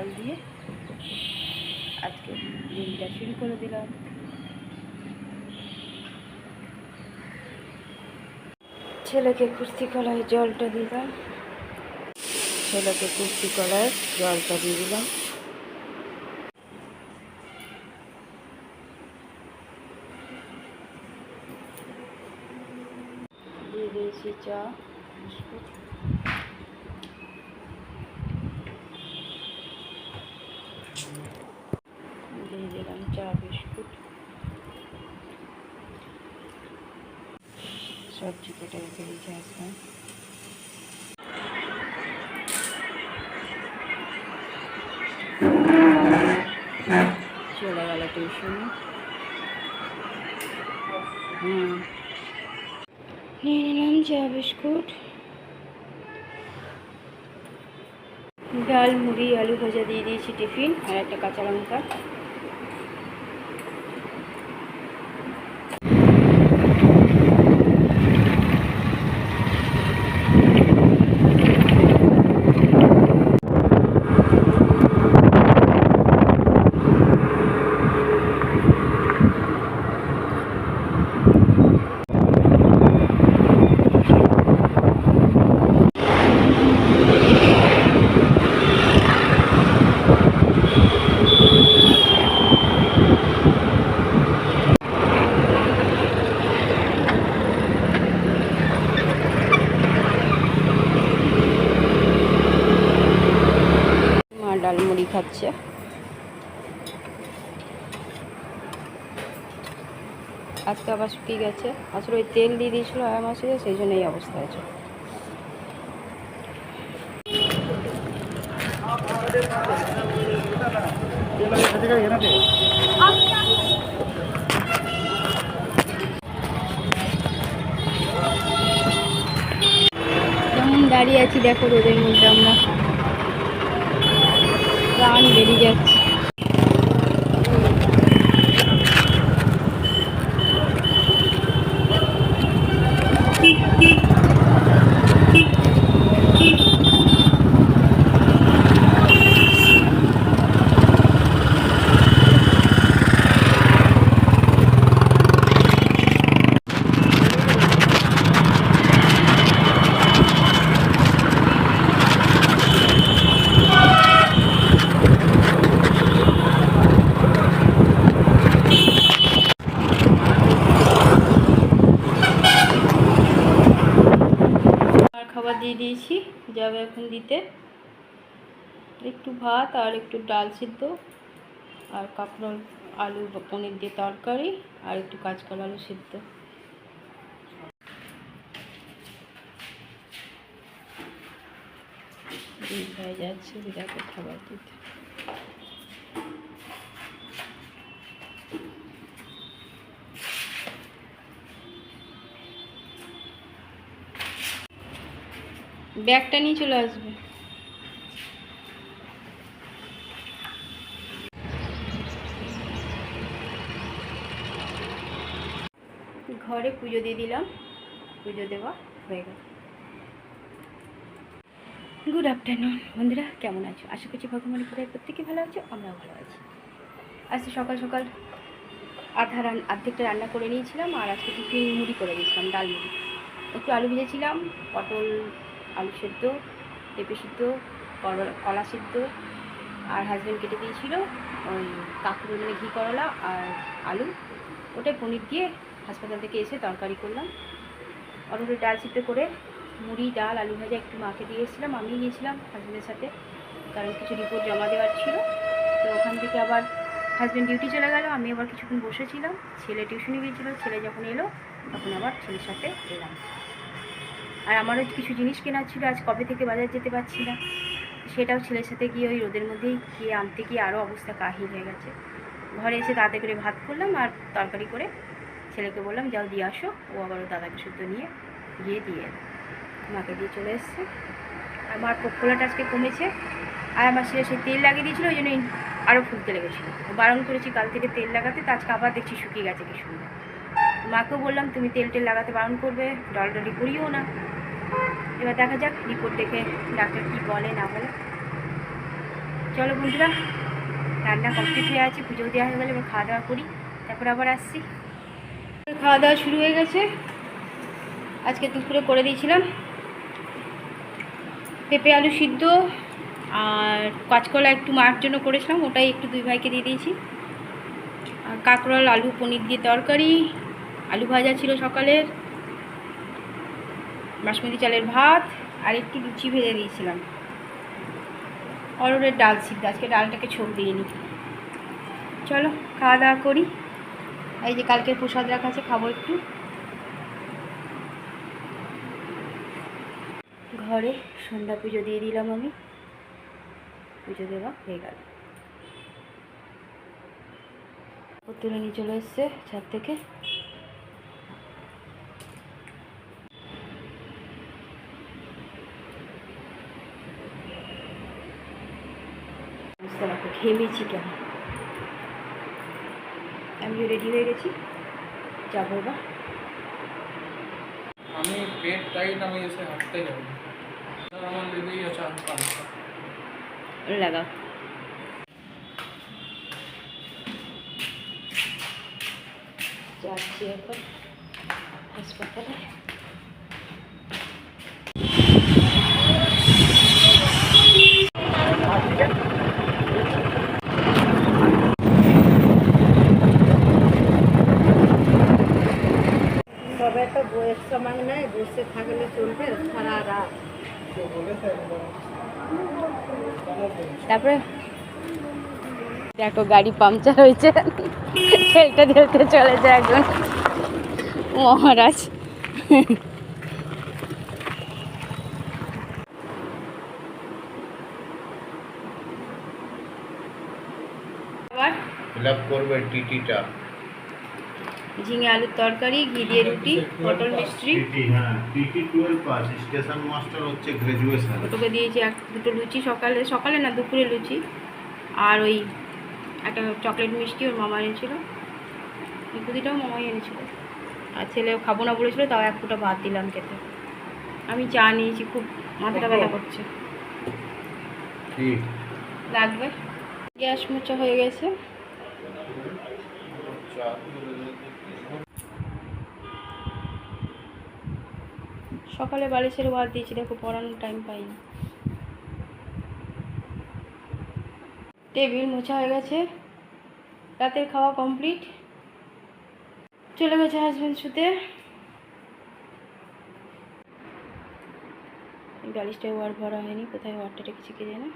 ডাল দিয়ে আজকে দিনটা শুরু করে দিলাম। ছেলেকে কুস্তি কলায় জলটা দিলাম, ছেলেকে কুস্তি কলায় জলটা দিয়ে দিলাম। দিয়ে দিয়েছি চা বিস্কুট। দিয়ে দিলাম চা বিস্কুট। সবজি কেটে রেখে দিয়েছি আজকে। চলে গেল টিউশনে। নিয়ে নিলাম চা বিস্কুট, ডাল মুড়ি আলু ভাজা দিয়ে দিয়েছি টিফিন, আর একটা কাঁচা লঙ্কা। ডাল মুড়ি খাচ্ছে। আজকে আবার শুকিয়ে গেছে, আসলে ওই তেল দিয়ে দিয়েছিল আয়া মাসে, সেই জন্য এই অবস্থা আছে। যেমন দাঁড়িয়ে আছি দেখো রোদের মধ্যে, আমরা প্রাণ বেরিয়ে যাচ্ছে। খাবার দিয়ে দিয়েছি, যাবে এখন দিতে। একটু ভাত আর একটু ডাল সিদ্ধ আর কাঁকরোল আলু বা পনির দিয়ে তরকারি আর একটু কাঁচকলা আলু সিদ্ধ। হয়ে যাচ্ছে, দেখো খাবার দিতে। ব্যাগটা নিয়ে চলে আসবে। ঘরে পুজো দিয়ে দিলাম, পুজো দেওয়া হয়ে গেল। গুড আফটারনুন বন্ধুরা, কেমন আছো? আশা করছি ভগবানের কৃপায় প্রত্যেকে ভালো আছো, আমরাও ভালো আছি। আজকে সকাল সকাল অর্ধেকটা রান্না করে নিয়েছিলাম, আর আজকে টিফিন মুড়ি করে দিয়েছিলাম, ডাল মুড়ি। একটু আলু ভেজেছিলাম, পটল আলু সেদ্ধ, পেঁপে সিদ্ধ, কলা সিদ্ধ, আর হাজব্যান্ড কেটে দিয়েছিল ওই কাঁকরোল মানে ঘি করলা আর আলু, ওটাই পনির দিয়ে হাসপাতাল থেকে এসে তরকারি করলাম। অটোতে ডাল সিদ্ধ করে মুড়ি ডাল আলু ভাজা একটু মাকে দিয়ে এসেছিলাম, আমি গিয়েছিলাম হাজব্যান্ডের সাথে, কারণ কিছু রিপোর্ট জমা দেওয়ার ছিল। তো ওখান থেকে আবার হাজব্যান্ড ডিউটি চলে গেল, আমি আবার কিছুক্ষণ বসেছিলাম। ছেলে টিউশনে গিয়েছিলো, ছেলে যখন এলো তখন আবার ছেলের সাথে এলাম। আর আমারও কিছু জিনিস কেনার ছিল, আজ কবে থেকে বাজার যেতে পারছি না, সেটাও ছেলের সাথে গিয়ে ওই রোদের মধ্যেই গিয়ে আনতে গিয়ে আরও অবস্থা কাহিল হয়ে গেছে। ঘরে এসে তাড়াতাড়ি করে ভাত করলাম আর তরকারি করে ছেলেকে বললাম যাও দিয়ে আসো, ও আবার ও দাদাকে শুদ্ধ নিয়ে গিয়ে দিয়ে মাকে দিয়ে চলে এসছে। আর মার ফোলাটা আজকে কমেছে, আর আমার ছেলে সেই তেল লাগিয়ে দিয়েছিলো, ওই জন্য আরও ফুলতে লেগেছিলো। বারণ করেছি কাল থেকে তেল লাগাতে, তো আজকে আবার দেখছি শুকিয়ে গেছে কি সুন্দর। মাকেও বললাম তুমি তেল লাগাতে বারণ করবে, ডলডলি করিও না। এবার দেখা যাক রিপোর্ট দেখে ডাক্তার কী বলে না বলে। চলো বন্ধুরা, রান্না কমপ্লিট হয়ে আছে, পুজো দেওয়া হয়ে গেলে এবার খাওয়া দাওয়া করি, তারপর আবার আসছি। খাওয়া দাওয়া শুরু হয়ে গেছে। আজকে দুপুরে করে দিয়েছিলাম পেঁপে আলু সিদ্ধ, আর কাঁচকলা একটু মার জন্য করেছিলাম, ওটাই একটু দুই ভাইকে দিয়ে দিয়েছি। আর কাঁকরোল আলু পনির দিয়ে তরকারি, আলু ভাজা ছিল সকালের, বাসমতি চালের ভাত, আর একটু লুচি ভেজে দিয়েছিলাম। অরুণের ডাল সিদ্ধ, আজকে ডালটাকে ছোপ দিয়ে নিই। চলো খাওয়া দাওয়া করি। এই যে কালকের প্রসাদ রাখা আছে, খাবো একটু। ঘরে সন্ধ্যা পুজো দিয়ে দিলাম, আমি পুজো দেওয়া হয়ে গেল। তুলে নিয়ে চলে এসছে ছাদ থেকে। ঘেমেছি কেন, আমিও রেডি হয়ে গেছি, যাবো এবার। আমি পেট টাইট, আমি এসে হাঁটতে যাবো, আমার লেগেই আছে কাজটা লাগাও। যাচ্ছি এখন হাসপাতালে। তবে তো বইয়ের সময় নেই, বসে থাকলে চলবে সারা রাত। তারপরে দেখো গাড়ি পাংচার হয়েছে, ঠেলতে ঠেলতে চলে যায় একজন মহারাজ। আবার ফিল আপ করবে টিটিটা। ঝিঙে আলুর তরকারি, ঘি দিয়ে রুটি, পটল মিষ্টি, টিটি, হ্যাঁ টিটি 12 পাস, স্টেশন মাস্টার হচ্ছে গ্র্যাজুয়েশন। ওটাকে দিয়েছি দুটো লুচি, সকালে না দুপুরে লুচি, আর ওই একটা চকলেট মিষ্টি ওর মামা এনেছিল, এই দুদিটাও মামাই এনেছিল। আর ছেলেও খাবো না বলেছিল, তাও এক ফুটা ভাত দিলাম খেতে। আমি চা নিয়েছি, খুব মাথাটা ব্যথা করছে, ঠিক লাগবে। গ্যাস মোচা হয়ে গেছে। সকালে বালিশের ভাত দিয়েছি, দেখো পড়ানোর টাইম পাইনি। টেবিল মোছা হয়ে গেছে, রাতের খাওয়া কমপ্লিট। চলে গেছে হাজব্যান্ড শুতে। বালিশটায় ওয়ার ভরা হয়নি, কোথায় ওয়ারটা রেখেছি কে জানে।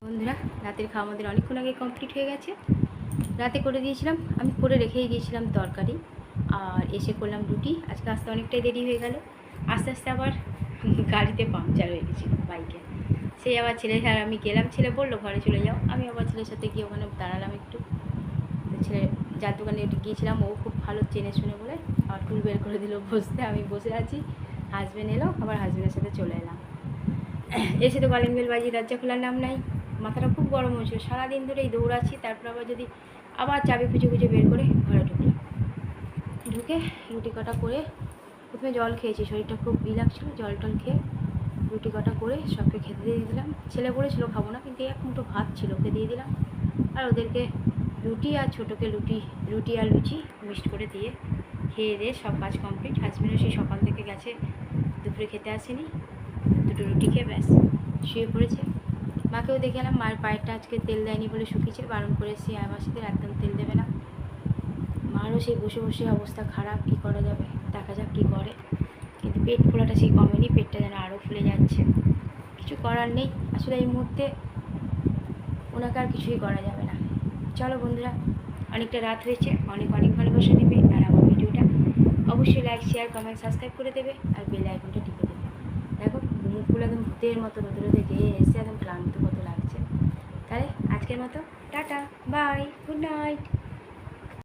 বন্ধুরা, রাতের খাওয়া আমাদের অনেকক্ষণ আগে কমপ্লিট হয়ে গেছে। রাতে করে দিয়েছিলাম, আমি করে রেখেই গিয়েছিলাম তরকারি, আর এসে করলাম রুটি। আজকে আসতে অনেকটাই দেরি হয়ে গেল, আস্তে আস্তে আবার গাড়িতে পাংচার হয়ে গেছিলো বাইকে। সেই আবার ছেলে আর আমি গেলাম, ছেলে বললো ঘরে চলে যাও, আমি আবার ছেলের সাথে গিয়ে ওখানে দাঁড়ালাম একটু। ছেলে যার দোকানে গিয়েছিলাম ও খুব ভালো চেনে শুনে বলে আমার টুল বের করে দিল বসতে। আমি বসে আছি, হাজব্যান্ড এলো, আবার হাজব্যান্ডের সাথে চলে এলাম। এসে তো কলিং বেল বাজিয়ে দরজা খোলার নাম নাই। মাথাটা খুব গরম হয়েছিল, সারাদিন ধরেই দৌড়াচ্ছি। তারপর আবার চাবি খুঁজে বের করে ঘরে ঢুকলাম। ঢুকে রুটি কটা করে, প্রথমে জল খেয়েছি, শরীরটা খুব লাগছিল, জল টল খেয়ে রুটি কটা করে সবকে খেতে দিয়ে দিলাম। ছেলে বলেছিল খাবো না, কিন্তু এক মুঠো ভাত ছিল, ওকে দিয়ে দিলাম। আর ওদেরকে রুটি, আর ছোটোকে রুটি আর লুচি মিক্সড করে দিয়ে খেয়ে দিয়ে সব কাজ কমপ্লিট। হাজব্যান্ডও সেই সকাল থেকে গেছে, দুপুরে খেতে আসেনি, দুটো রুটি খেয়ে ব্যাস শুয়ে পড়েছে। মাকেও দেখে এলাম, মায়ের পায়েরটা আজকে তেল দেয়নি বলে শুকিয়েছে, বারণ করেছি আমার সাথে একদম তেল দেবে না। মারও সেই বসে বসে অবস্থা খারাপ, কী করা যাবে, দেখা যাক কী করে। কিন্তু পেট ফোলাটা সেই কমেনি, পেটটা যেন আরও ফুলে যাচ্ছে। কিছু করার নেই আসলে এই মুহূর্তে, ওনাকে আর কিছুই করা যাবে না। চলো বন্ধুরা, অনেকটা রাত হয়েছে, অনেক ভালোবাসা দেবে, আর আমার ভিডিওটা অবশ্যই লাইক, শেয়ার, কমেন্ট, সাবস্ক্রাইব করে দেবে, আর বেল আইকনটা টিপে দেবে। দেখো মুখগুলো একদম ভূতের মতো রোদে গিয়ে এসে একদম ক্লান্ত মতো লাগছে। তাহলে আজকের মতো টাটা, বাই, গুড নাইট।